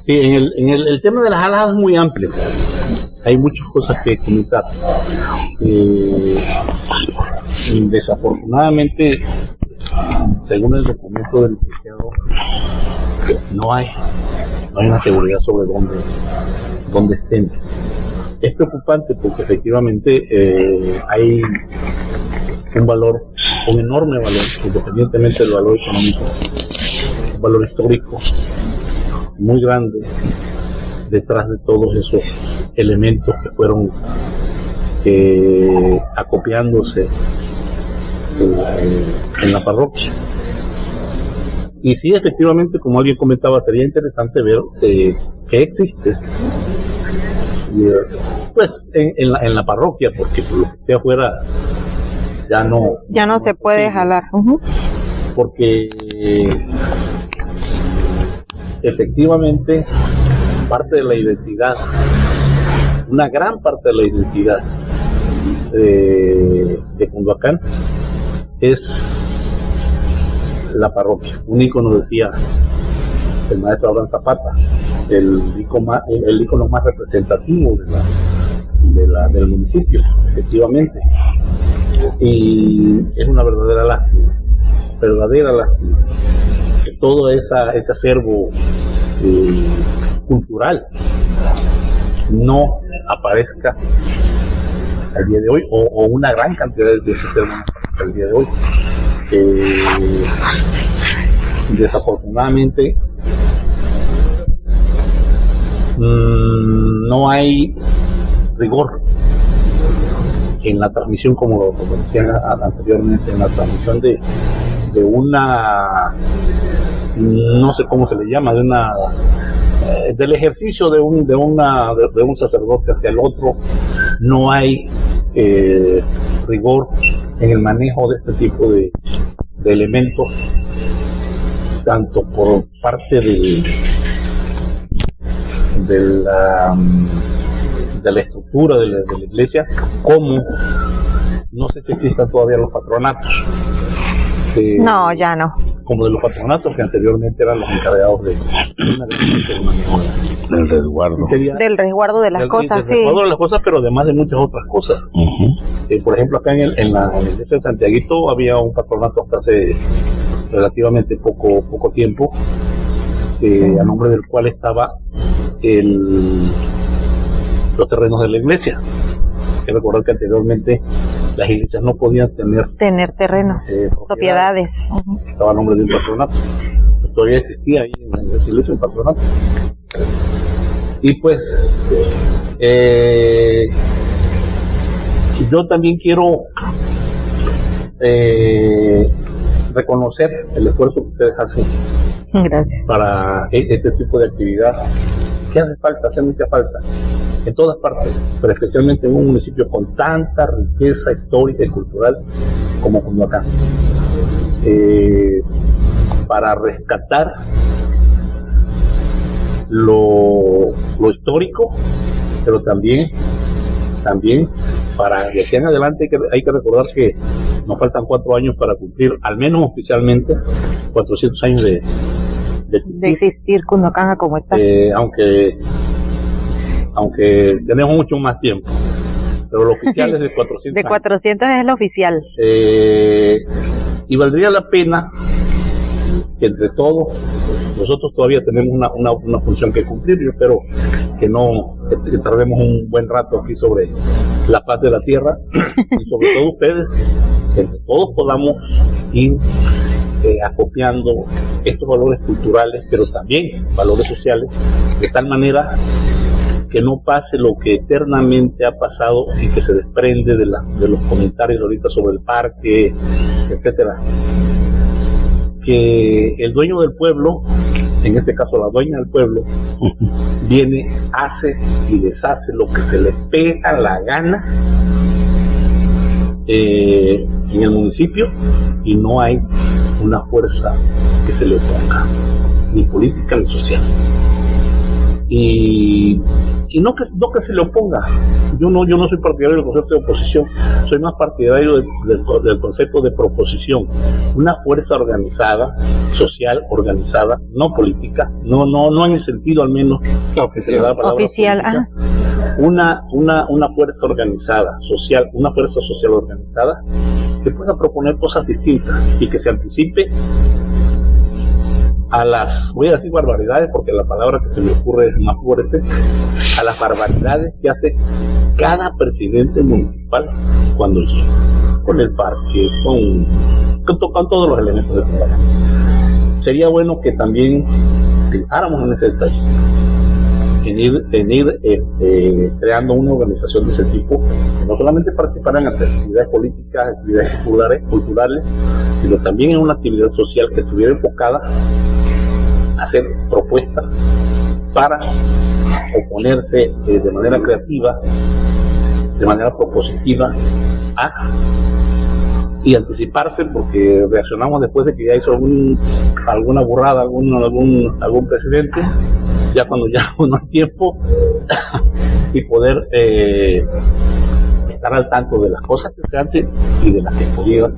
Sí, el tema de las alas es muy amplio. Hay muchas cosas que comentar. Desafortunadamente, según el documento del licenciado, no hay una seguridad sobre dónde estén. Es preocupante porque efectivamente hay un enorme valor, independientemente del valor económico, un valor histórico muy grande detrás de todos esos elementos que fueron acopiándose en la parroquia. Y sí, efectivamente, como alguien comentaba, sería interesante ver qué existe pues en la parroquia, porque por lo que esté afuera ya no se puede jalar. Porque efectivamente parte de la identidad, una gran parte de la identidad de Cunduacán es la parroquia. Un ícono, decía el maestro Abraham Zapata, el ícono más representativo del municipio, efectivamente. Y es una verdadera lástima que todo ese acervo cultural no aparezca al día de hoy, o una gran cantidad de ese acervo al día de hoy. Desafortunadamente no hay rigor en la transmisión, como decían anteriormente, en la transmisión de una, no sé cómo se le llama, del ejercicio de un sacerdote hacia el otro. No hay rigor en el manejo de este tipo de elementos, tanto por parte de la estructura de la iglesia, como no sé si existan todavía los patronatos. No, ya no. Como de los patronatos que anteriormente eran los encargados del resguardo. Del resguardo de las cosas, sí. Del resguardo de las cosas, pero además de muchas otras cosas. Por ejemplo, acá en la iglesia de Santiaguito había un patronato hasta hace relativamente poco tiempo, a nombre del cual estaba los terrenos de la iglesia. Hay que recordar que anteriormente las iglesias no podían tener terrenos, propiedades. Estaba a nombre de un patronato. Todavía existía ahí en la iglesia un patronato. Y pues yo también quiero reconocer el esfuerzo que ustedes hacen. Gracias. Para este tipo de actividad que hace mucha falta en todas partes, pero especialmente en un municipio con tanta riqueza histórica y cultural como Cunduacán, para rescatar lo histórico, pero también para de aquí en adelante hay que recordar que nos faltan 4 años para cumplir, al menos oficialmente, 400 años de existir Cunduacán como está. Aunque tenemos mucho más tiempo, pero lo oficial es de 400 de 400 años. Es lo oficial. Y valdría la pena que entre todos, nosotros todavía tenemos una función que cumplir. Yo espero que tardemos un buen rato aquí sobre la paz de la tierra y sobre todo ustedes, que entre todos podamos ir acopiando estos valores culturales, pero también valores sociales, de tal manera que no pase lo que eternamente ha pasado y que se desprende de los comentarios ahorita sobre el parque, etcétera. Que el dueño del pueblo, en este caso la dueña del pueblo, viene, hace y deshace lo que se le pega la gana en el municipio, y no hay una fuerza que se le oponga, ni política ni social. Y no que se le oponga. Yo no soy partidario del concepto de oposición, soy más partidario del concepto de proposición, una fuerza organizada, social organizada, no política, no en el sentido al menos que se le da la palabra oficial, política, una fuerza organizada, social, una fuerza social organizada que pueda proponer cosas distintas y que se anticipe a las, voy a decir barbaridades porque la palabra que se me ocurre es más fuerte, a las barbaridades que hace cada presidente municipal cuando llega, con el parque, con todos los elementos de trabajo. Sería bueno que también pensáramos en ese detalle, en ir creando una organización de ese tipo, que no solamente participara en actividades políticas, actividades culturales, sino también en una actividad social que estuviera enfocada a hacer propuestas para oponerse de manera creativa, de manera propositiva y anticiparse, porque reaccionamos después de que ya hizo alguna burrada algún presidente, ya cuando ya no hay tiempo y poder estar al tanto de las cosas que se hacen y de las que pudieran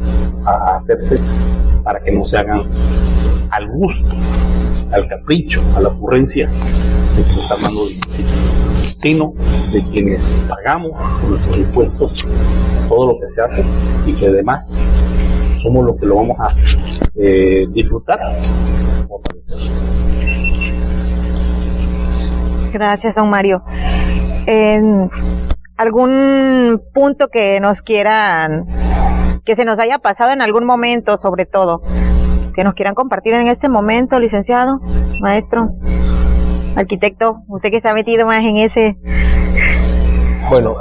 hacerse para que no se hagan al gusto, al capricho, a la ocurrencia de que se está armando el municipio, sino de quienes pagamos con nuestros impuestos todo lo que se hace y que además somos los que lo vamos a disfrutar. Gracias, don Mario. ¿Algún punto que nos quieran, que se nos haya pasado en algún momento, sobre todo, que nos quieran compartir en este momento, licenciado, maestro, arquitecto, usted que está metido más en ese? Bueno,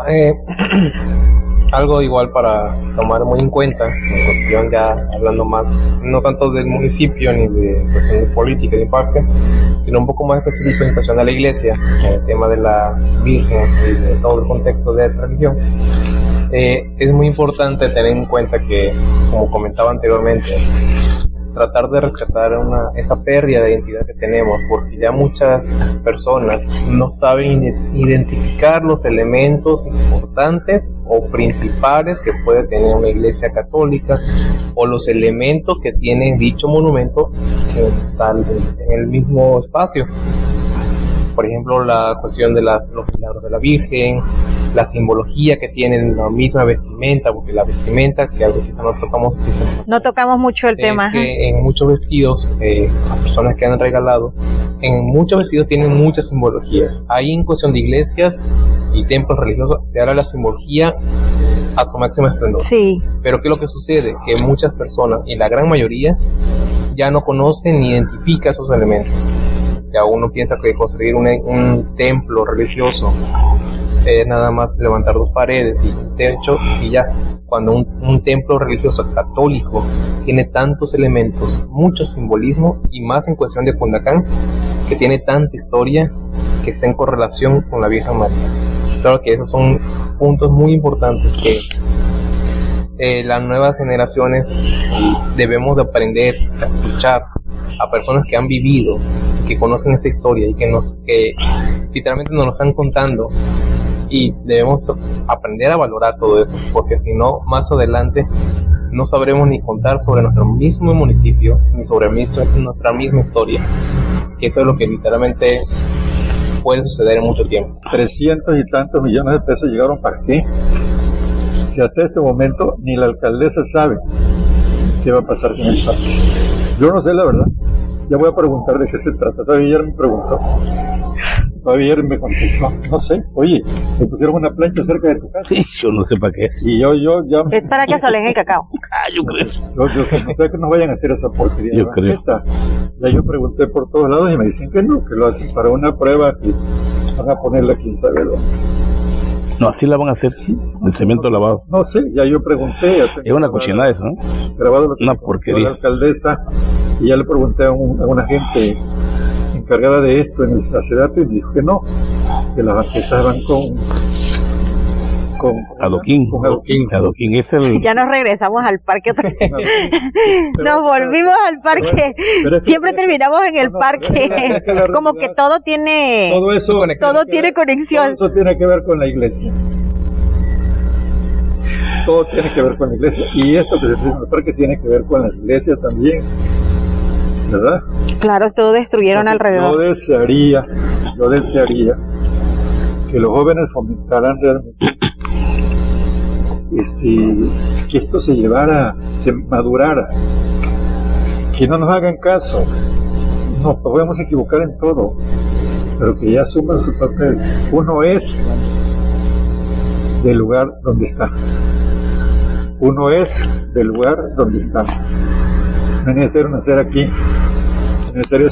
algo igual para tomar muy en cuenta, en cuestión ya hablando más, no tanto del municipio ni de cuestión de política ni parte, sino un poco más específico en cuestión de la iglesia, el tema de la Virgen y de todo el contexto de la religión. Es muy importante tener en cuenta que, como comentaba anteriormente, tratar de rescatar esa pérdida de identidad que tenemos, porque ya muchas personas no saben identificar los elementos importantes o principales que puede tener una iglesia católica o los elementos que tiene dicho monumento en el mismo espacio. Por ejemplo, la cuestión de los milagros de la Virgen, la simbología que tienen la misma vestimenta, porque la vestimenta, que algo que no tocamos mucho el tema, que en muchos vestidos, las personas que han regalado, en muchos vestidos tienen mucha simbología. Ahí en cuestión de iglesias y templos religiosos se habla de la simbología a su máximo esplendor. Sí. Pero ¿qué es lo que sucede? Que muchas personas, y la gran mayoría, ya no conocen ni identifican esos elementos. Ya uno piensa que construir un templo religioso es nada más levantar 2 paredes y un techo y ya. Cuando un templo religioso católico tiene tantos elementos, mucho simbolismo, y más en cuestión de Cundacán, que tiene tanta historia que está en correlación con la Virgen María. Claro que esos son puntos muy importantes que las nuevas generaciones debemos de aprender a escuchar a personas que han vivido, que conocen esa historia y que literalmente nos lo están contando, y debemos aprender a valorar todo eso, porque si no, más adelante no sabremos ni contar sobre nuestro mismo municipio ni sobre nuestra misma historia, que eso es lo que literalmente puede suceder en mucho tiempo. 300 y tantos millones de pesos llegaron para qué, que hasta este momento ni la alcaldesa sabe qué va a pasar con el parque. Yo no sé la verdad, ya voy a preguntar de qué se trata. Todavía ayer me preguntó, todavía ayer me contestó, no sé, oye, me pusieron una plancha cerca de tu casa. Sí, yo no sé para qué. Y yo ya... Es para que solen el cacao. Yo creo. Yo no sé que nos vayan a hacer esa porquería. Yo creo. Ya yo pregunté por todos lados y me dicen que no, que lo hacen para una prueba que van a ponerle aquí en Isabel. No, así la van a hacer, el cemento lavado. No sé, ya yo pregunté. Ya es una cochinada eso, ¿no? Grabado lo que una porquería. La alcaldesa, y ya le pregunté a una gente encargada de esto en la ciudad y dijo que no, que las banquetas van con adoquín. Adoquín es el... Ya nos regresamos al parque otra vez. Nos volvimos al parque. Siempre terminamos en el parque. Como que todo tiene... Todo tiene conexión. Todo eso tiene que ver con la iglesia. todo tiene que ver con la iglesia. Y esto que se dice en el parque tiene que ver con la iglesia también, ¿verdad? Claro, todo destruyeron alrededor. Yo desearía que los jóvenes fomentaran realmente que esto se madurara, que no nos hagan caso. Nos podemos equivocar en todo, pero que ya asuman su papel. Uno es del lugar donde está. Uno es del lugar donde está. No es necesario nacer aquí, es necesario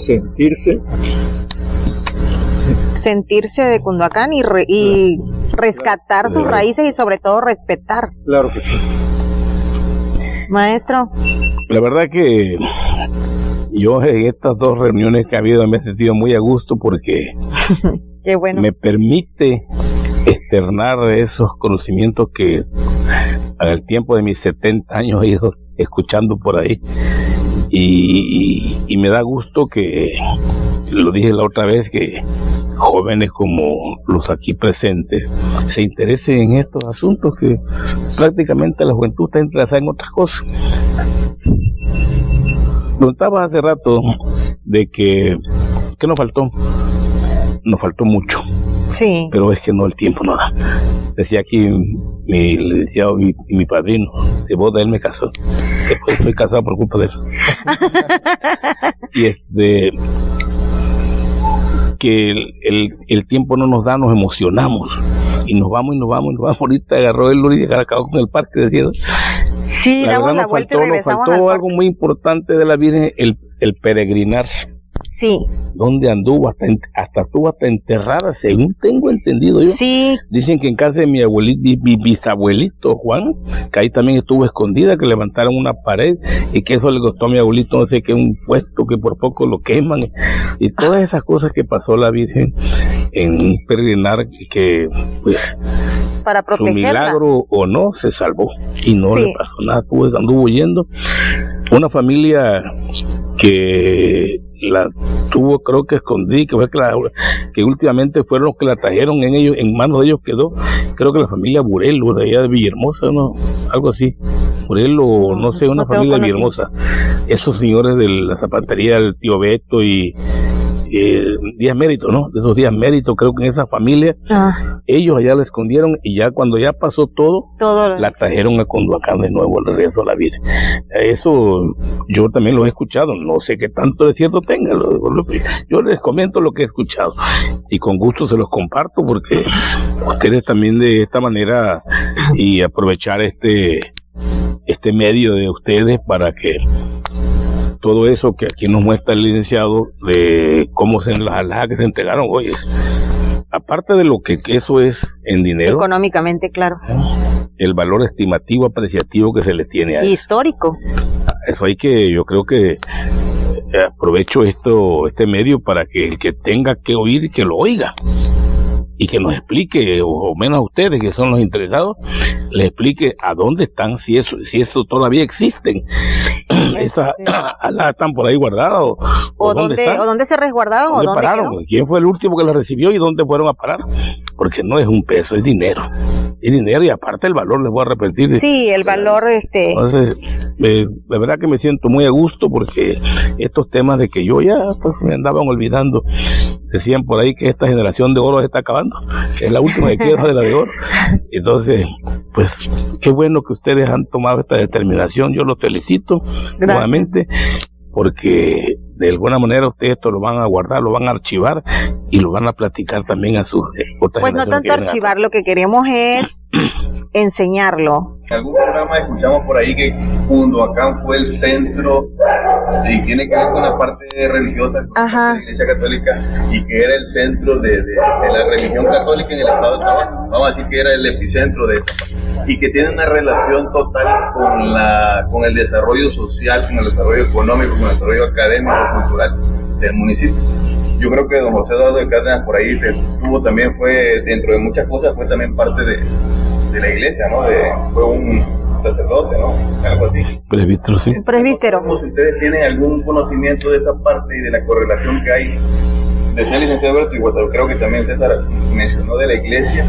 sentirse de Cunduacán y rescatar sus raíces y sobre todo respetar. Claro que sí. Maestro. La verdad que yo en estas 2 reuniones que ha habido me he sentido muy a gusto porque Qué bueno. Me permite externar esos conocimientos que en el tiempo de mis 70 años he ido escuchando por ahí y me da gusto que, lo dije la otra vez, que jóvenes como los aquí presentes se interesen en estos asuntos que prácticamente la juventud está interesada en otras cosas. Preguntaba hace rato de que ¿qué nos faltó? Nos faltó mucho. Sí. Pero es que no, el tiempo no da. Decía aquí mi licenciado y mi padrino, de boda él me casó. Después estoy casado por culpa de él. Y que el tiempo no nos da, nos emocionamos y nos vamos. Ahorita agarró el Luri y acabó con el parque, decía. Sí, damos la vuelta y regresamos. Nos faltó algo muy importante de la Virgen, el peregrinar. Sí. ¿Dónde anduvo? Hasta estuvo hasta enterrada, según tengo entendido yo. Sí. Dicen que en casa de mi bisabuelito Juan, que ahí también estuvo escondida, que levantaron una pared y que eso le costó a mi abuelito, no sé qué, un puesto que por poco lo queman. Y todas esas cosas que pasó la Virgen en un peregrinar que, pues, para protegerla. Su milagro o no, se salvó y no le pasó nada, anduvo huyendo. Una familia que la tuvo, creo que escondida, que fue que últimamente fueron los que la trajeron en manos de ellos quedó, creo que la familia Burelo de allá de Villahermosa, ¿no? Algo así, Burelo, no sé, una familia de Villahermosa, esos señores de la zapatería del tío Beto y Díaz Mérito, ¿no? De esos Díaz Mérito, creo que en esa familia, ellos allá la escondieron y ya cuando ya pasó todo la trajeron a Cunduacán de nuevo, el regreso a la vida. Eso yo también lo he escuchado, no sé qué tanto de cierto tenga, yo les comento lo que he escuchado y con gusto se los comparto porque ustedes también de esta manera y aprovechar este medio de ustedes para que todo eso que aquí nos muestra el licenciado de cómo las alhajas que se entregaron, oye, aparte de lo que eso es en dinero, económicamente, claro, el valor estimativo, apreciativo que se le tiene a histórico. Eso hay que, yo creo que aprovecho este medio para que el que tenga que oír, que lo oiga y que nos explique, o menos a ustedes que son los interesados, les explique a dónde están, si eso todavía existen. Esas alhajas están por ahí guardadas o dónde se resguardaron o dónde pararon, quedó. ¿Quién fue el último que las recibió y dónde fueron a parar? Porque no es un peso, es dinero y aparte el valor, les voy a repetir. Sí, el valor Entonces, la verdad que me siento muy a gusto porque estos temas de que yo ya pues, me andaban olvidando. Decían por ahí que esta generación de oro se está acabando, es la última que queda de la de oro. Entonces, pues, qué bueno que ustedes han tomado esta determinación, yo los felicito nuevamente, porque de alguna manera ustedes esto lo van a guardar, lo van a archivar y lo van a platicar también a sus otras pues no tanto archivar, lo que queremos es enseñarlo. En algún programa escuchamos por ahí que Cunduacán fue el centro y tiene que ver con la parte religiosa de la Iglesia Católica y que era el centro de la religión católica en el estado de Tabasco. Vamos a decir que era el epicentro de esto y que tiene una relación total con el desarrollo social, con el desarrollo económico, con el desarrollo académico, cultural del municipio. Yo creo que don José Eduardo de Cárdenas por ahí fue dentro de muchas cosas, fue también parte de la iglesia, ¿no? Fue un sacerdote, ¿no? Algo así. Presbítero, sí. Presbítero. Si ustedes tienen algún conocimiento de esa parte y de la correlación que hay, decía el licenciado Alberto, y creo que también César mencionó de la iglesia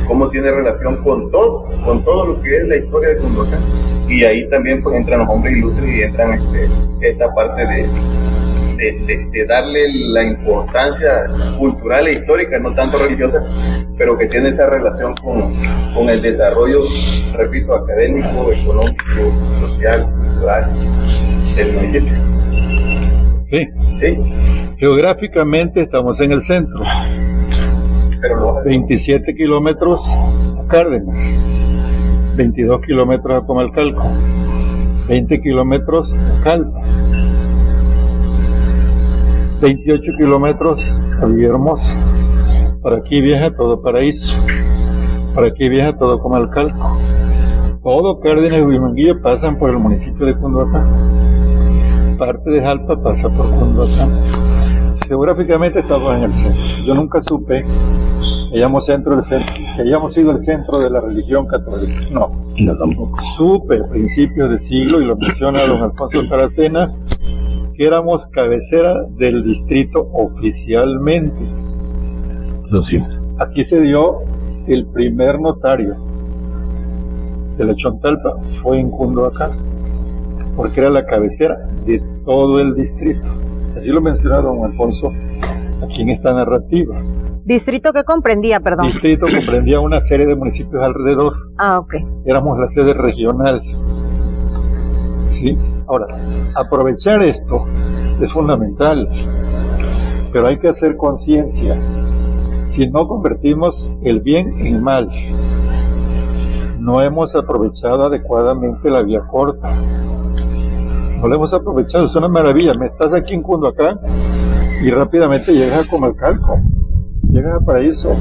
cómo tiene relación con todo lo que es la historia de Cunduacán. Y ahí también pues entran los hombres ilustres y entran esta parte de darle la importancia cultural e histórica, no tanto religiosa, pero que tiene esa relación con el desarrollo, repito, académico, económico, social, cultural del municipio. Sí. Geográficamente estamos en el centro. Pero 27 kilómetros a Cárdenas, 22 kilómetros a Comalcalco, 20 kilómetros a Calpa, 28 kilómetros a Villahermosa. Para aquí viaja todo Paraíso, para aquí viaja todo Comalcalco. Todo Cárdenas y Huimanguillo pasan por el municipio de Cunduacán. Parte de Jalpa pasa por Cunduacán. Geográficamente estamos en el centro. Yo nunca supe que hayamos sido el centro de la religión católica. No tampoco. Supe a principios de siglo, y lo menciona don Alfonso Taracena, que éramos cabecera del distrito oficialmente. Lo sí. Aquí se dio el primer notario de la Chontalpa, fue en Cunduacán, porque era la cabecera de todo el distrito. Así lo menciona don Alfonso aquí en esta narrativa. ¿Distrito que comprendía, perdón? Distrito comprendía una serie de municipios alrededor. Ah, ok. Éramos la sede regional. ¿Sí? Ahora, aprovechar esto es fundamental, pero hay que hacer conciencia. Si no convertimos el bien en mal, no hemos aprovechado adecuadamente la vía corta. No la hemos aprovechado, es una maravilla. Me estás aquí en Cunduacán y rápidamente llegas a Comalcalco, llegas a Paraíso,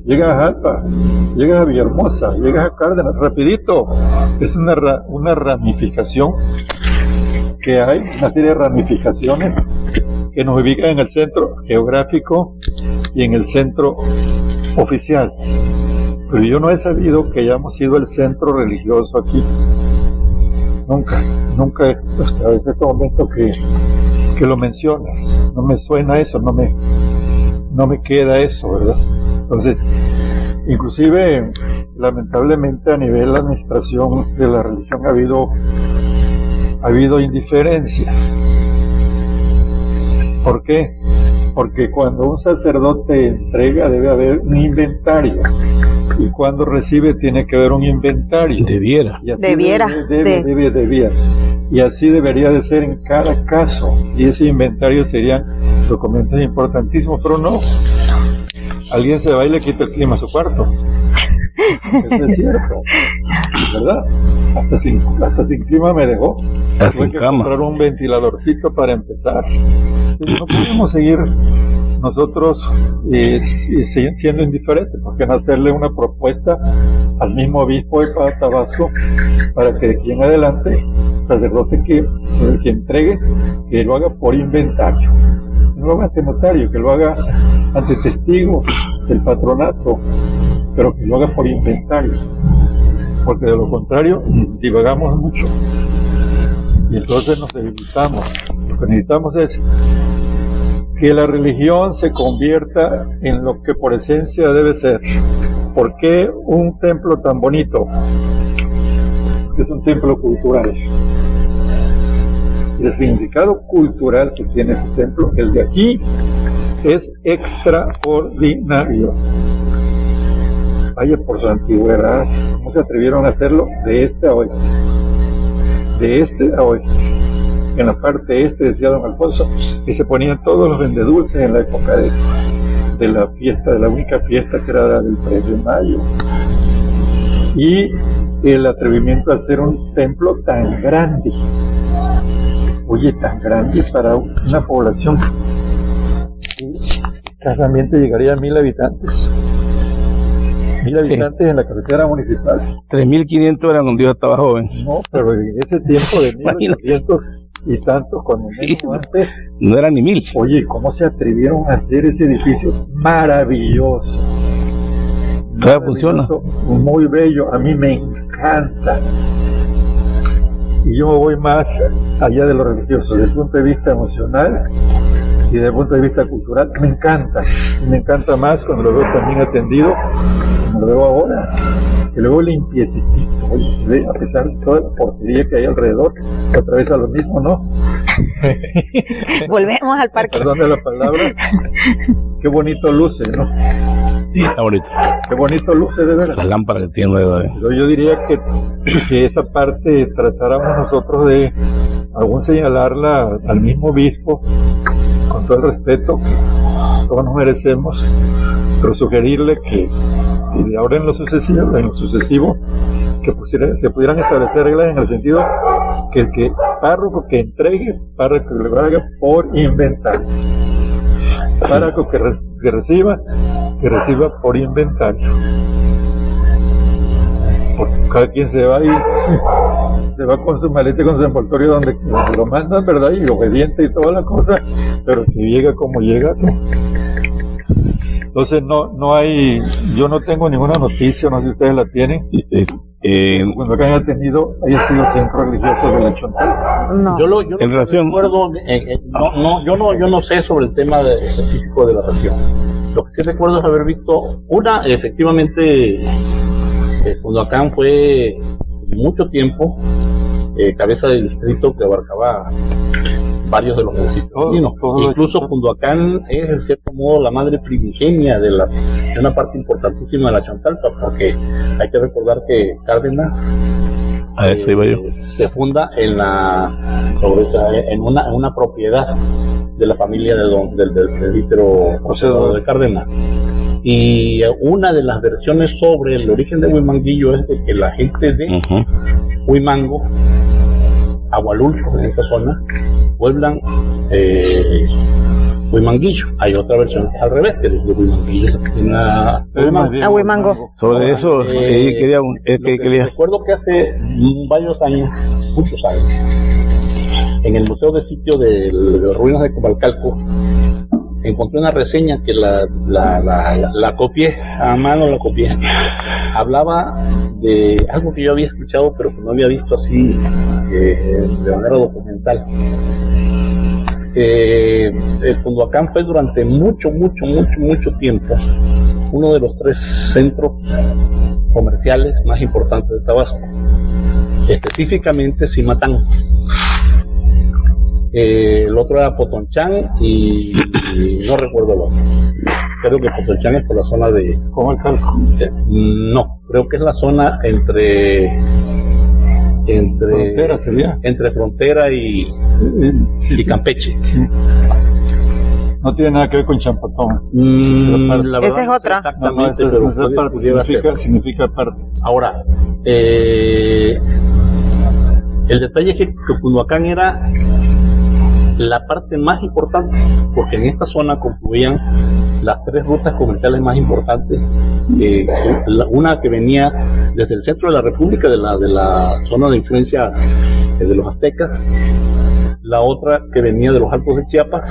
llegas a Jalpa, llegas a Villahermosa, llegas a Cárdenas, rapidito. Es una ramificación que hay, una serie de ramificaciones que nos ubican en el centro geográfico y en el centro oficial. Pero yo no he sabido que hayamos sido el centro religioso aquí. Nunca, hasta este momento que lo mencionas, no me suena eso, no me queda eso, ¿verdad? Entonces, inclusive, lamentablemente a nivel de la administración de la religión ha habido indiferencia. ¿Por qué? Porque cuando un sacerdote entrega debe haber un inventario, y cuando recibe tiene que haber un inventario. Debiera. Debiera. Y así debería de ser en cada caso, y ese inventario serían documentos importantísimos, pero no. Alguien se va y le quita el clima a su cuarto. Eso es cierto, ¿verdad? Hasta sin clima me dejó. Tuve que comprar un ventiladorcito para empezar. No podemos seguir nosotros siendo indiferentes, porque no hacerle una propuesta al mismo obispo de Tabasco para que de aquí en adelante el sacerdote que entregue, que lo haga por inventario, no lo haga ante notario, que lo haga ante testigos del patronato, pero que lo haga por inventario, porque de lo contrario divagamos mucho y entonces nos debilitamos. Lo que necesitamos es que la religión se convierta en lo que por esencia debe ser. ¿Por qué un templo tan bonito? Es un templo cultural. Y el significado cultural que tiene ese templo, el de aquí, es extraordinario. Vaya por su antigüedad, ¿cómo se atrevieron a hacerlo de este a oeste? De este a oeste. En la parte este, decía don Alfonso, que se ponían todos los vendedulces en la época de la fiesta, de la única fiesta que era la del 3 de mayo. Y el atrevimiento a hacer un templo tan grande. Oye, tan grande para una población que escasamente llegaría a 1000 habitantes. 1000 habitantes en la carretera municipal. 3.500 eran cuando yo estaba joven. No, pero en ese tiempo de 1800 y tantos, cuando antes, no eran ni 1000. Oye, ¿cómo se atrevieron a hacer ese edificio maravilloso? Todavía funciona. Muy bello, a mí me encanta. Y yo me voy más allá de lo religioso, desde el punto de vista emocional y desde el punto de vista cultural, me encanta. Y me encanta más cuando lo veo también atendido, como lo veo ahora, que luego limpiecito, oye, a pesar de toda la porquería que hay alrededor, otra vez a lo mismo, ¿no? Volvemos al parque. Perdón de la palabra, qué bonito luce, ¿no? Sí, está bonito. Qué bonito luce, de verdad. La lámpara que tiene luego. Pero yo diría que esa parte tratáramos nosotros de aún señalarla al mismo obispo, con todo el respeto que todos nos merecemos, pero sugerirle que de ahora en lo sucesivo que se pudieran establecer reglas en el sentido que el párroco que entregue, párroco que lo haga por inventario, párroco que reciba por inventario. Porque cada quien se va con su maleta y con su envoltorio donde lo mandan, ¿verdad? Y obediente y toda la cosa, pero que llega como llega, ¿no? Entonces no hay, yo no tengo ninguna noticia, no sé si ustedes la tienen. Cuando acá haya sido centro religioso de la Chontal. No. Yo En relación- recuerdo, yo no sé sobre el tema específico de la región. Lo que sí recuerdo es haber visto efectivamente, Fundoacán fue mucho tiempo cabeza de distrito que abarcaba varios de los municipios vecinos. Incluso Fundoacán es en cierto modo la madre primigenia de una parte importantísima de la Chontalpa, porque hay que recordar que Cárdenas A eso iba yo. se funda en una propiedad de la familia del presbítero José Eduardo de Cárdenas. Y una de las versiones sobre el origen de Huimanguillo es de que la gente de Huimango, Agualulco, en esta zona, pueblan Huimanguillo. Hay otra versión que es al revés, que desde Huimanguillo se tiene A Huimango. Sobre eso, quería recuerdo que hace varios años, muchos años, en el Museo de Sitio de las Ruinas de Comalcalco, encontré una reseña que la copié, a mano la copié. Hablaba de algo que yo había escuchado, pero que no había visto así de manera documental. Fundoacán fue durante mucho tiempo uno de los 3 centros comerciales más importantes de Tabasco, específicamente Cimatán. El otro era Potonchán y no recuerdo el otro. Creo que Potonchán es por la zona de Comalcalco. No, creo que es la zona entre Frontera sería. Entre Frontera y Campeche. No tiene nada que ver con Champotón. La verdad, Esa es no sé otra. exactamente, No, pero esa parte pudiera ser. significa parte. Ahora, el detalle es que Fundoacán era la parte más importante, porque en esta zona confluían las 3 rutas comerciales más importantes, una que venía desde el centro de la República, de la zona de influencia de los aztecas, la otra que venía de los Altos de Chiapas,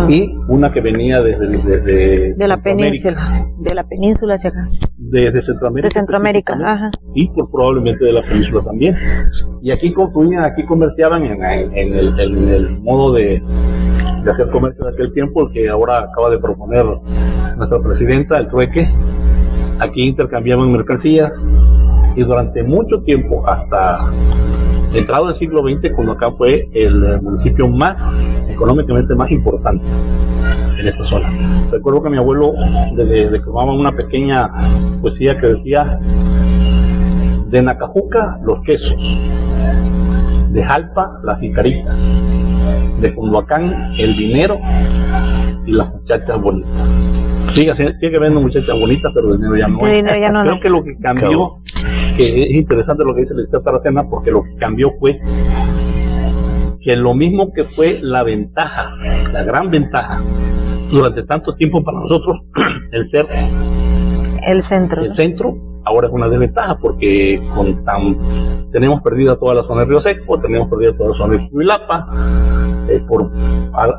y una que venía desde De la península hacia acá. desde Centroamérica, De Centroamérica, ajá. y probablemente de la península también. Y aquí confluían, aquí comerciaban en el modo de hacer comercio de aquel tiempo, el que ahora acaba de proponer nuestra presidenta, el trueque. Aquí intercambiaban mercancías, y durante mucho tiempo, hasta entrado el siglo XX, cuando acá fue el municipio económicamente más importante en esta zona. Recuerdo que mi abuelo declamaba una pequeña poesía que decía: de Nacajuca los quesos, de Jalpa las jicaritas, de Fundoacán el dinero y las muchachas bonitas. Sigue viendo muchachas bonitas, pero el dinero ya no El es. dinero ya no Creo es. que lo que cambió, que es interesante lo que dice el licenciado Taracena, porque lo que cambió fue que lo mismo que fue la ventaja, la gran ventaja durante tanto tiempo para nosotros, el ser El centro. el centro, ahora es una desventaja, porque tenemos perdida toda la zona de Río Seco, tenemos perdida toda la zona de Cuilapa, por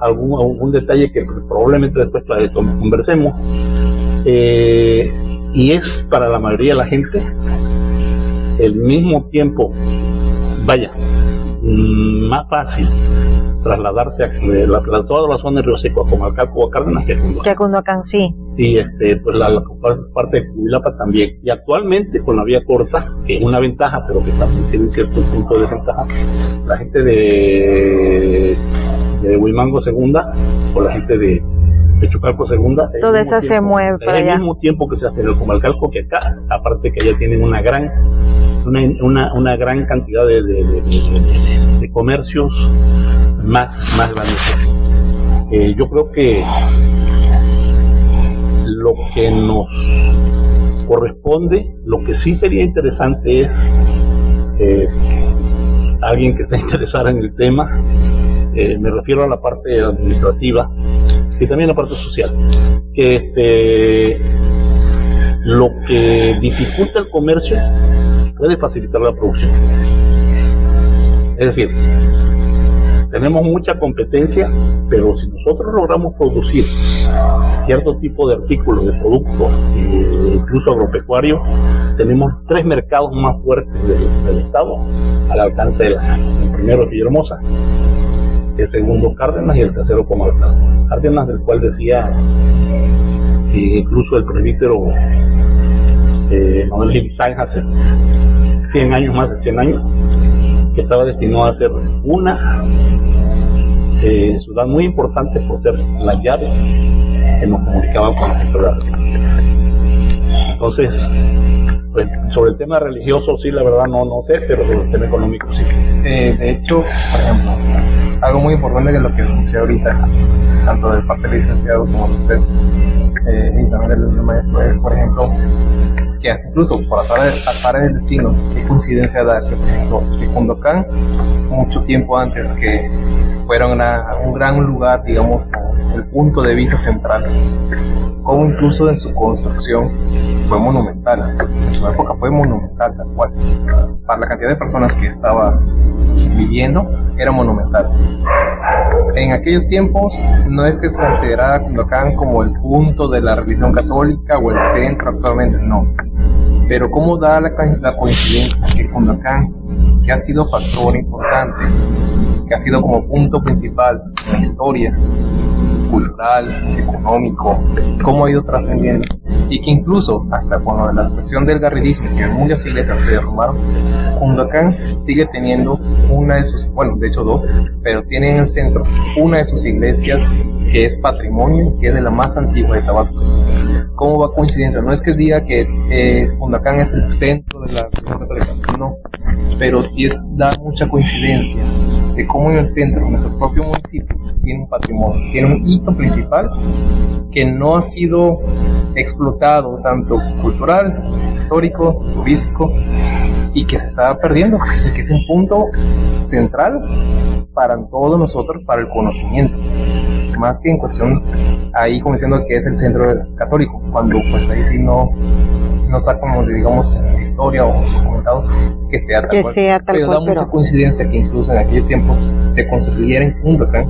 algún detalle que probablemente después conversemos, y es para la mayoría de la gente el mismo tiempo, más fácil trasladarse a toda la zona de Río Seco, a Comalcalco o a Cárdenas que a Cunduacán. Que a Cunduacán, sí. Y pues la parte de Cubilapa también. Y actualmente con la vía corta, que es una ventaja, pero que también tiene cierto punto de desventaja, la gente de Huimango segunda o la gente de Pechucalco segunda, toda esa se mueve para allá. Al mismo tiempo que se hace en el Comalcalco que acá, aparte que allá tienen una gran cantidad de comercios más grandes. Yo creo que lo que nos corresponde, lo que sí sería interesante es alguien que se interesara en el tema, me refiero a la parte administrativa y también la parte social, que lo que dificulta el comercio puede facilitar la producción. Es decir, tenemos mucha competencia, pero si nosotros logramos producir cierto tipo de artículos, de productos, incluso agropecuarios, tenemos 3 mercados más fuertes del estado al alcance de la mano. El primero es Villahermosa, el segundo Cárdenas y el tercero Comalcalco. Cárdenas, del cual decía incluso el presbítero Manuel Gilizán hace 100 años, más de 100 años, que estaba destinado a ser una ciudad muy importante por ser la llave que nos comunicaba con el sector de la República. Entonces, pues, sobre el tema religioso sí, la verdad no sé, pero sobre el tema económico sí. De hecho, por ejemplo, algo muy importante que es lo que escuché ahorita, tanto de parte del licenciado como de usted, y también del maestro, es, por ejemplo, que incluso por azar del destino, qué coincidencia da que, por ejemplo, que Cunduacán, mucho tiempo antes que fuera un gran lugar, digamos, el punto de vista central, como incluso en su construcción fue monumental, en su época fue monumental, tal cual, para la cantidad de personas que estaba viviendo, era monumental. En aquellos tiempos no es que se considerara Cunduacán como el punto de la religión católica o el centro actualmente, no. Pero cómo da la coincidencia que Cunduacán, que ha sido factor importante, que ha sido como punto principal en la historia cultural, económico, cómo ha ido trascendiendo, y que incluso hasta con la expresión del garridismo, que muchas iglesias se derrumbaron, Cunduacán sigue teniendo una de sus, bueno, de hecho 2, pero tiene en el centro una de sus iglesias que es patrimonio, que es de la más antigua de Tabasco. ¿Cómo va coincidencia? No es que diga que Cunduacán es el centro de la religión católica, no, pero sí da mucha coincidencia de cómo en el centro, en nuestro propio municipio, tiene un patrimonio, tiene un hito principal que no ha sido explotado tanto cultural, histórico, turístico, y que se está perdiendo, y que es un punto central para todos nosotros, para el conocimiento, más que en cuestión ahí como diciendo que es el centro católico, cuando pues ahí sí no está como digamos historia o documentado que sea tal cual, pero da mucha coincidencia que incluso en aquellos tiempos se construyera en Cunduacán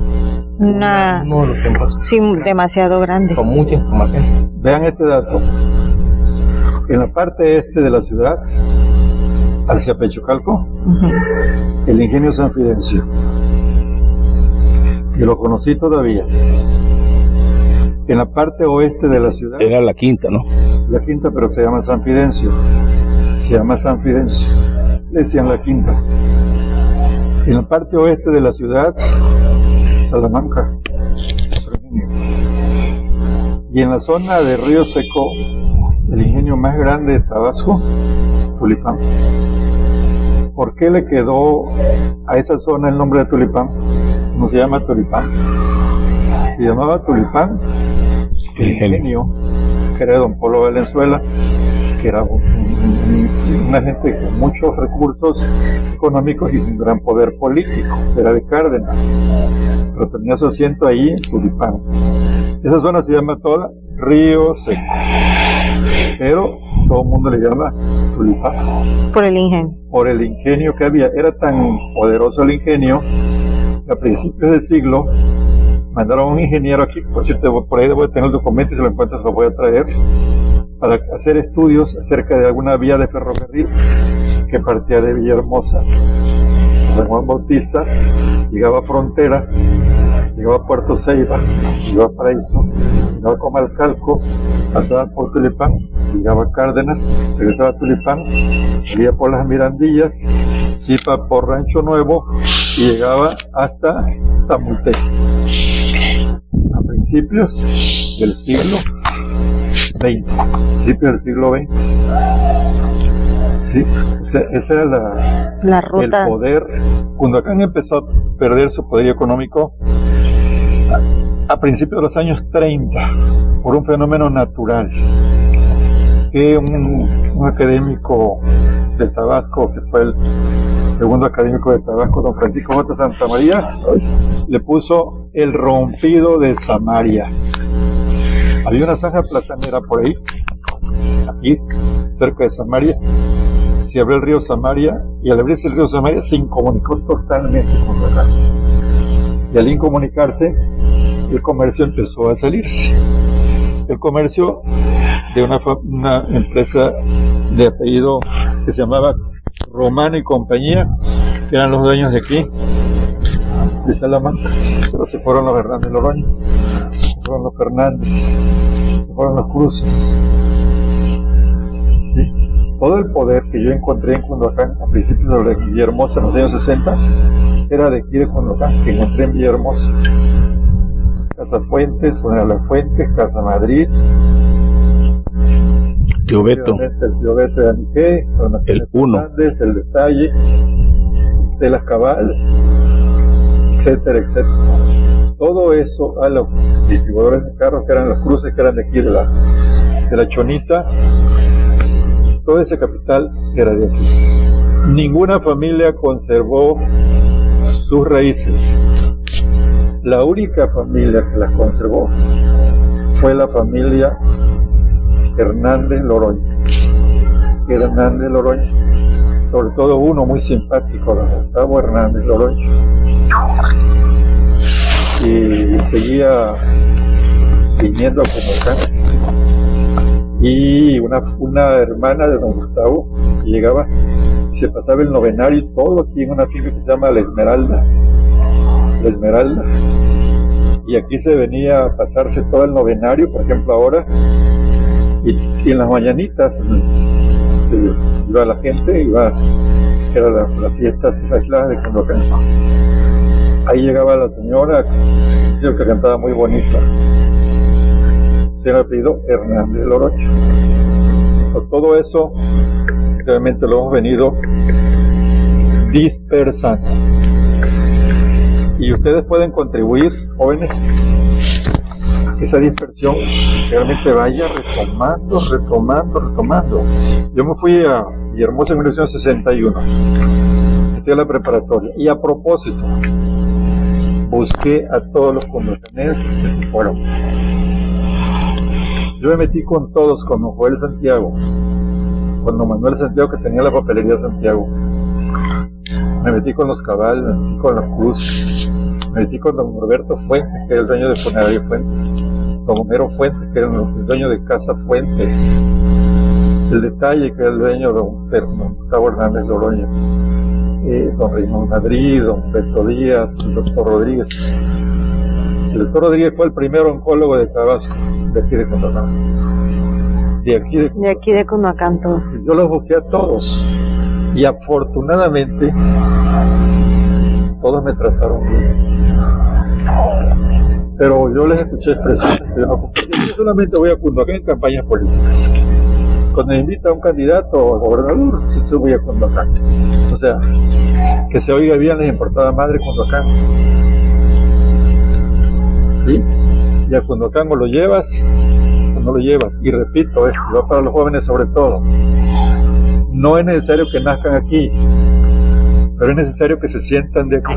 uno de los templos demasiado grande, con mucha información. Vean este dato: en la parte este de la ciudad, hacia Pechucalco, el ingenio San Fidencio, que lo conocí todavía. En la parte oeste de la ciudad era la quinta, ¿no? La quinta, pero se llama San Fidencio. Le decían la quinta. En la parte oeste de la ciudad, Salamanca. Y en la zona de Río Seco, el ingenio más grande de Tabasco, Tulipán. ¿Por qué le quedó a esa zona el nombre de Tulipán? ¿Cómo se llama Tulipán? Se llamaba Tulipán el ingenio, que era de don Polo Valenzuela, que era una gente con muchos recursos económicos y un gran poder político, era de Cárdenas, pero tenía su asiento ahí en Tulipán. Esa zona se llama toda Río Seco, pero todo el mundo le llama Tulipán. Por el ingenio. Por el ingenio que había. Era tan poderoso el ingenio que a principios del siglo mandaron a un ingeniero aquí, por cierto, por ahí debo tener el documento y si lo encuentro se lo voy a traer, para hacer estudios acerca de alguna vía de ferrocarril que partía de Villahermosa San Juan Bautista, llegaba a Frontera, llegaba a Puerto Ceiba, llegaba a Paraíso, llegaba a Comalcalco, pasaba por Tulipán, llegaba a Cárdenas, regresaba a Tulipán, salía por las Mirandillas, iba por Rancho Nuevo y llegaba hasta Tamulté. A principios del siglo XX. Sí, o sea, esa era la ruta. El poder. Cunduacán empezó a perder su poder económico a principios de los años 30 por un fenómeno natural que un académico de Tabasco, que fue el segundo académico de Tabasco, don Francisco J. Santamaría, le puso el rompido de Samaria. Había una zanja platanera por ahí, aquí, cerca de Samaria. Se abrió el río Samaria, y al abrirse el río Samaria se incomunicó totalmente con Cunduacán. Y al incomunicarse, el comercio empezó a salirse. El comercio de una empresa de apellido que se llamaba Romano y Compañía, que eran los dueños de aquí, de Salamanca, pero se fueron los Hernández Loroño, se fueron los Fernández, se fueron los Cruces. ¿Sí? Todo el poder que yo encontré en Cunduacán a principios de Villahermosa en los años 60 era de aquí de Cunduacán, que encontré en Villahermosa. Casa Fuentes, Funeral La Fuente, Casa Madrid, Tío Beto, el Tío Beto de Aniqué, el Uno, Fernández, el Detalle, Telas Cabal, etcétera, etcétera. Todo eso a los distribuidores de carros, que eran los Cruces, que eran de aquí de la Chonita, todo ese capital era de aquí. Ninguna familia conservó sus raíces. La única familia que las conservó fue la familia Hernández Loroño. Hernández Loroño, sobre todo uno muy simpático, don Gustavo Hernández Loroño, y seguía viniendo a Cunduacán. Y una hermana de don Gustavo llegaba, se pasaba el novenario todo aquí en una finca que se llama La Esmeralda, y aquí se venía a pasarse todo el novenario, por ejemplo ahora, y en las mañanitas se iba la gente, era las fiestas aisladas de Cunduacán. Ahí llegaba la señora, que cantaba muy bonita, se le apellido Hernández Loroño. Por todo eso realmente lo hemos venido dispersando, y ustedes pueden contribuir, jóvenes, que esa dispersión realmente vaya retomando. Yo me fui a Villahermosa en 1961, estudié la preparatoria, y a propósito busqué a todos los cunduacanenses que se fueron. Yo me metí con todos, con don Joel Santiago, con don Manuel Santiago, que tenía la papelería Santiago. Me metí con los Cabal, me metí con los Cruz, me metí con don Roberto Fuentes, que era el dueño de Funeraria Fuentes, don Homero Fuentes, que era el dueño de Casa Fuentes, el Detalle, que era el dueño de don Gustavo Hernández Loroño, don Raymond Madrid, don Beto Díaz, el doctor Rodríguez. El doctor Rodríguez fue el primer oncólogo de Tabasco, de aquí de Cunduacán. De aquí de Cunduacán todos. Yo los busqué a todos, y afortunadamente todos me trataron bien. Pero yo les escuché expresiones que yo solamente voy a Cunduacán en campañas políticas. Cuando me invita a un candidato o gobernador, yo voy a Cunduacán. O sea, que se oiga bien, les importaba madre Cunduacán. ¿Sí? Y a Cunduacán o lo llevas o no lo llevas. Y repito, esto va para los jóvenes sobre todo. No es necesario que nazcan aquí, pero es necesario que se sientan de aquí.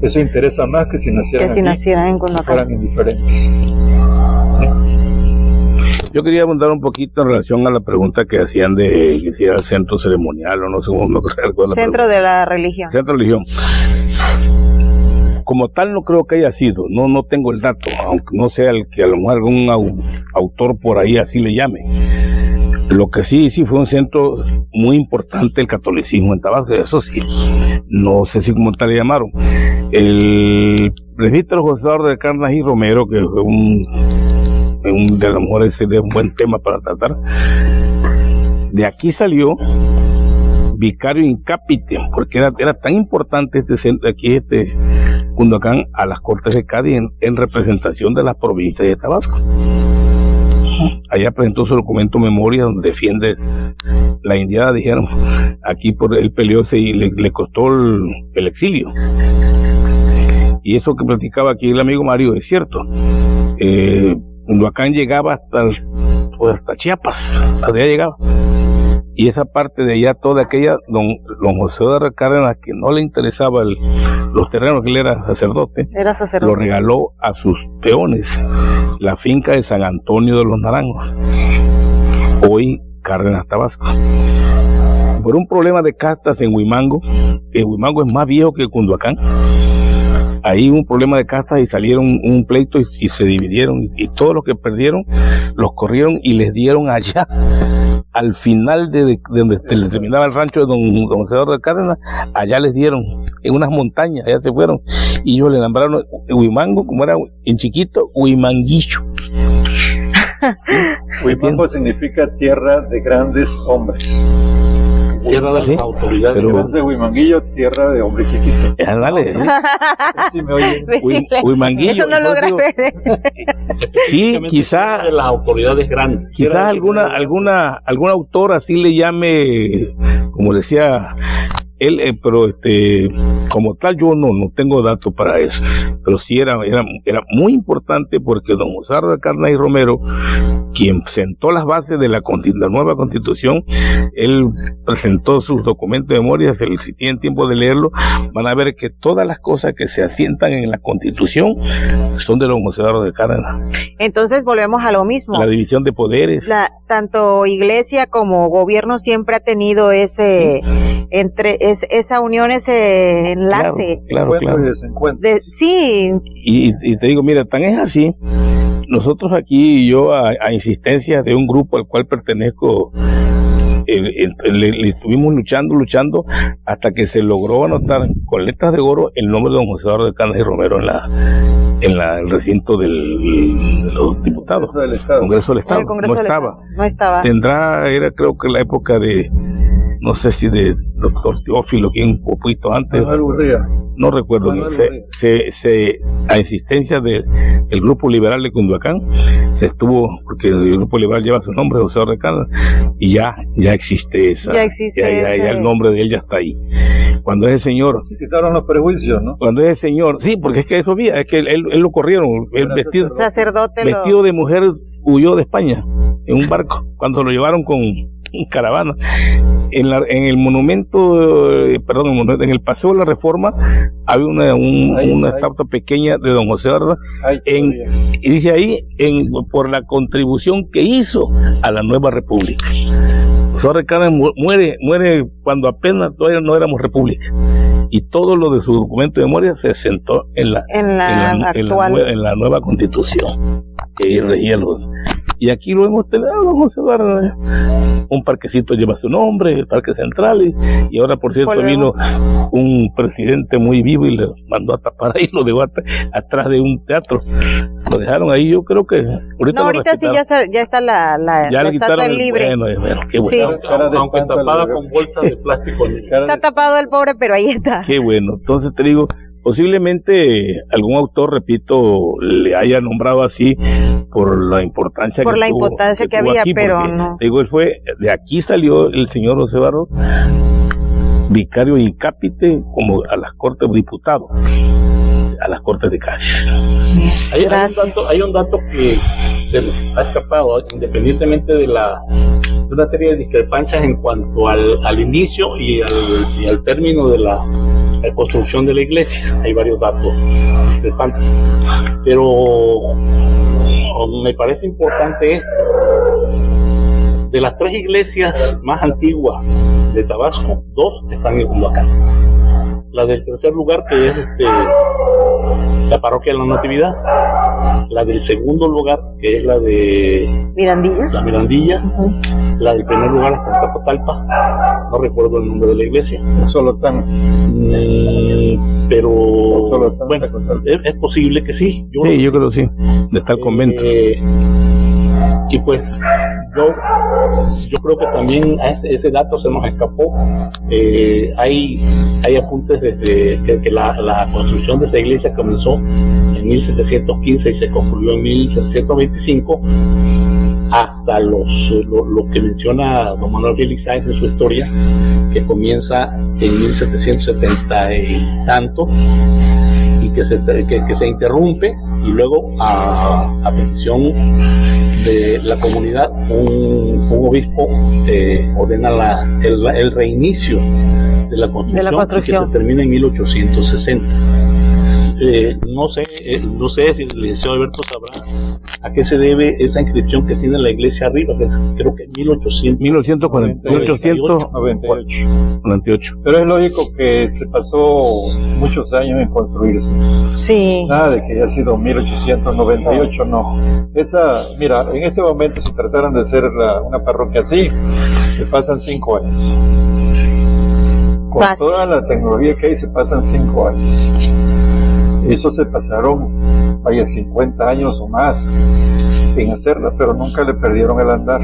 Eso interesa más que si nacieran en Cunduacán. Fueran indiferentes. ¿Sí? Yo quería abundar un poquito en relación a la pregunta que hacían de que si era el centro ceremonial o no sé cómo recuerdo. Centro de la religión. Centro de religión. Como tal no creo que haya sido, no tengo el dato, aunque no sea el que a lo mejor algún autor por ahí así le llame. Lo que sí fue un centro muy importante el catolicismo en Tabasco, eso sí, no sé si como tal le llamaron. El presbítero José Eduardo de Cárdenas y Romero, que fue un de los mejores, de un buen tema para tratar, de aquí salió vicario in capite, porque era tan importante este centro aquí, Cunduacán, a las Cortes de Cádiz en representación de las provincias de Tabasco. Allá presentó su documento memoria donde defiende la indiada, dijeron, aquí por él peleó y le costó el exilio. Y eso que platicaba aquí el amigo Mario es cierto. Cunduacán llegaba hasta Chiapas, hasta allá llegaba. Y esa parte de allá, toda aquella, don José de Cárdenas, que no le interesaba los terrenos, que él era sacerdote, lo regaló a sus peones, la finca de San Antonio de los Naranjos, hoy Cárdenas, Tabasco. Por un problema de castas en Huimango, Huimango es más viejo que Cunduacán, ahí hubo un problema de castas y salieron un pleito y se dividieron, y todos los que perdieron los corrieron y les dieron allá al final de donde se terminaba el rancho de don José de Cárdenas, allá les dieron en unas montañas, allá se fueron y ellos le nombraron Huimango, como era en chiquito, Huimanguillo. Huimango significa tierra de grandes hombres. Tierra de las autoridades. Pero de Huimanguillo, tierra de hombre chiquito. Dale. Si me oyen. Huimanguillo. Eso no lo grabé. Sí, quizá de las autoridades grandes. Quizás algún autor así le llame, como decía él, pero como tal yo no tengo datos para eso, pero sí era muy importante porque don José de Cárdenas y Romero, quien sentó las bases de la nueva constitución, él presentó sus documentos de memoria. Si tienen tiempo de leerlo, van a ver que todas las cosas que se asientan en la constitución son de don José de Cárdenas. Entonces volvemos a lo mismo. La división de poderes. Tanto iglesia como gobierno siempre ha tenido esa unión, ese enlace. Claro. Sí. Y te digo, mira, tan es así, nosotros aquí, yo a insistencia de un grupo al cual pertenezco, le estuvimos luchando hasta que se logró anotar con letras de oro el nombre de don José Eduardo de Cárdenas y Romero en el recinto de los diputados, Congreso del Estado. No estaba. Era creo que la época de, no sé si de doctor Teófilo, quien un poquito antes, no recuerdo, a insistencia del Grupo Liberal de Cunduacán, se estuvo, porque el Grupo Liberal lleva su nombre, José de Cárdenas, y ya existe esa, ya el nombre de él ya está ahí. Cuando ese señor, se quitaron los prejuicios, ¿no? Cuando ese señor, sí, porque es que eso había, es que él lo corrieron, el vestido de mujer huyó de España en un barco, cuando lo llevaron con caravana. En el monumento, en el Paseo de la Reforma había una estatua pequeña de don José Eduardo, y dice ahí, por la contribución que hizo a la nueva república. José Cárdenas muere cuando apenas todavía no éramos república, y todo lo de su documento de memoria se sentó en la nueva constitución que regía los. Y aquí lo hemos tenido, don José Eduardo, un parquecito lleva su nombre, el Parque Central, y ahora por cierto vino un presidente muy vivo y le mandó a tapar ahí, lo dejó atrás de un teatro, lo dejaron ahí. Yo creo que ahorita sí ya está la estatua libre. Bueno, qué bueno. Sí. Aunque tapada con bolsas de plástico. Está tapado el pobre, pero ahí está. Qué bueno. Entonces te digo, posiblemente algún autor, repito, le haya nombrado así por la importancia que había, aquí, pero no. Digo, él de aquí salió el señor José Barro, vicario in capite, como a las Cortes de Diputados, a las Cortes de Cádiz. Hay un dato que se nos ha escapado, independientemente de una serie de discrepancias en cuanto al inicio y al término de la construcción de la iglesia. Hay varios datos discrepantes, pero me parece importante esto. De las 3 iglesias más antiguas de Tabasco, 2 están en Cunduacán. La del tercer lugar, que es la parroquia de la Natividad, la del segundo lugar, que es la de Mirandilla, la del primer lugar es Contacotalpa, no recuerdo el nombre de la iglesia. Solotán. Pero Solotán, bueno, es posible que sí. Yo creo que sí, de estar convento. Y pues yo creo que también ese dato se nos escapó. Hay apuntes desde que la construcción de esa iglesia comenzó en 1715 y se concluyó en 1725, hasta lo que menciona don Manuel Félix Sáenz en su historia, que comienza en 1770 y tanto, y que se interrumpe, y luego a petición de la comunidad un obispo ordena el reinicio de la construcción, que se termina en 1860. No sé si el licenciado Alberto sabrá a qué se debe esa inscripción que tiene la iglesia arriba, que creo que es 1898. Pero es lógico que se pasó muchos años en construirse. Sí. Nada de que haya sido 1898, no. Mira, en este momento si trataran de hacer una parroquia así, se pasan 5 años. Con toda la tecnología que hay se pasan 5 años. Eso se pasaron 50 años o más sin hacerla, pero nunca le perdieron el andar.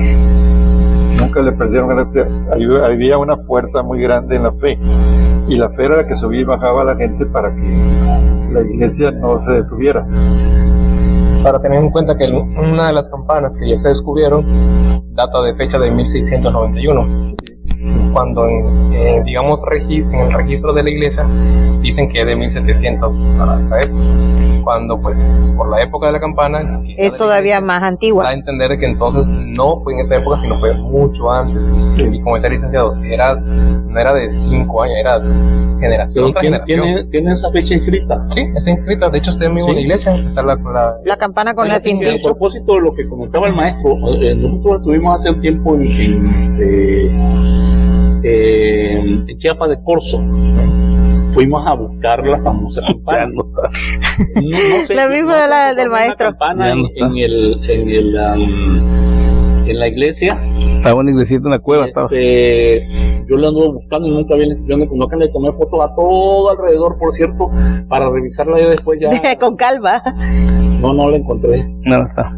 Había una fuerza muy grande en la fe, y la fe era la que subía y bajaba a la gente para que la iglesia no se detuviera. Para tener en cuenta que una de las campanas que ya se descubrieron data de fecha de 1691, cuando en el registro de la iglesia dicen que es de 1700 para esta época, cuando pues por la época de la campana es todavía más antigua. Da a entender que entonces no fue en esa época, sino fue mucho antes. Y como decía el licenciado, no era de 5 años, era generación tras generación. ¿Tiene esa fecha inscrita? Sí, está inscrita. De hecho, está mismo en la iglesia. Está la campana con la cinta. A propósito de lo que comentaba el maestro, nosotros estuvimos hace un tiempo en Chiapa de Corzo. Fuimos a buscar la famosa campana. No sé, la misma del maestro. Campana en la iglesia. Estaba una iglesita en la cueva. Yo la anduve buscando y nunca le tomé fotos a todo alrededor, por cierto, para revisarla yo después ya. Con calma. No la encontré. No está.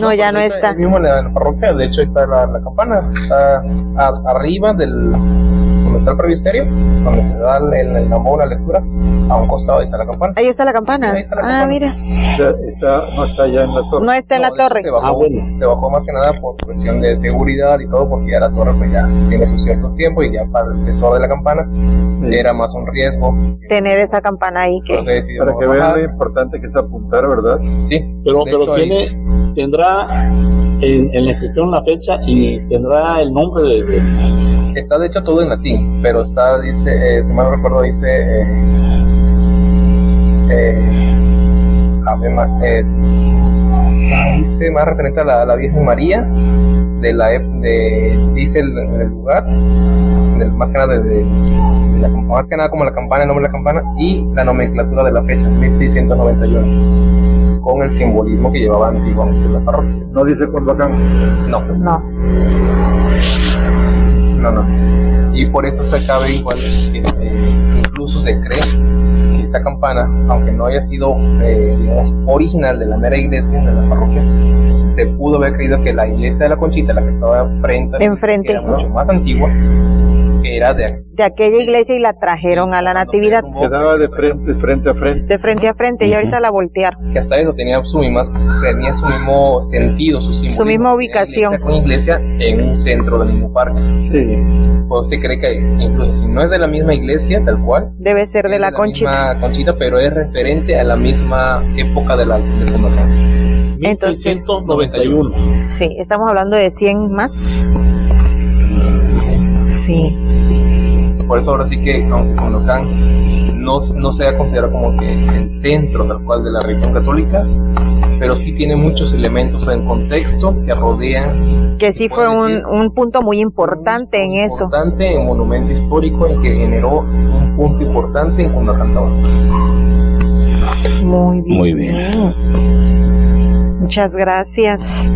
No, ya no está. Mismo en la parroquia, de hecho, está la campana. Está arriba donde está el presbiterio, donde se da la lectura, a un costado está la campana. Ahí está la campana. Mira. No está ya en la torre. No está en la torre. Se bajó más que nada por cuestión de seguridad y todo, porque ya la torre pues ya tiene sus ciertos tiempos, y ya para el sector de la campana era más un riesgo tener esa campana ahí. Para que vean lo importante que es apuntar, ¿verdad? Sí. Pero tendrá en la inscripción la fecha y tendrá el nombre está de hecho todo en latín, pero dice, si mal no recuerdo, dice dice más referente a la Virgen María dice el lugar, más que nada como la campana, el nombre de la campana y la nomenclatura de la fecha, 1691, con el simbolismo que llevaba antiguamente la parroquia. ¿No dice Condacán? No. Y por eso se cabe igual, incluso se cree que esta campana, aunque no haya sido original de la mera iglesia, de la parroquia, se pudo haber creído que la iglesia de la Conchita, la que estaba enfrente, era mucho más antigua, que era de aquella iglesia, y la trajeron a la Natividad. Quedaba de frente a frente. De frente a frente, y ahorita la voltearon. Que hasta eso tenía su mismo sentido, su misma ubicación. Una iglesia en un centro del mismo parque. Sí. Pues se cree que incluso si no es de la misma iglesia, tal cual, debe ser de la Conchita. Misma Conchita, pero es referente a la misma época de fundación. 1691. Sí, estamos hablando de 100 más. Sí. Por eso ahora sí que, aunque Condacán no se ha considerado como que el centro tal cual de la religión católica, pero sí tiene muchos elementos en contexto que rodean. Que sí fue un punto muy importante en eso. Importante, un monumento histórico en que generó un punto importante en Condacán. Muy bien. Muchas gracias.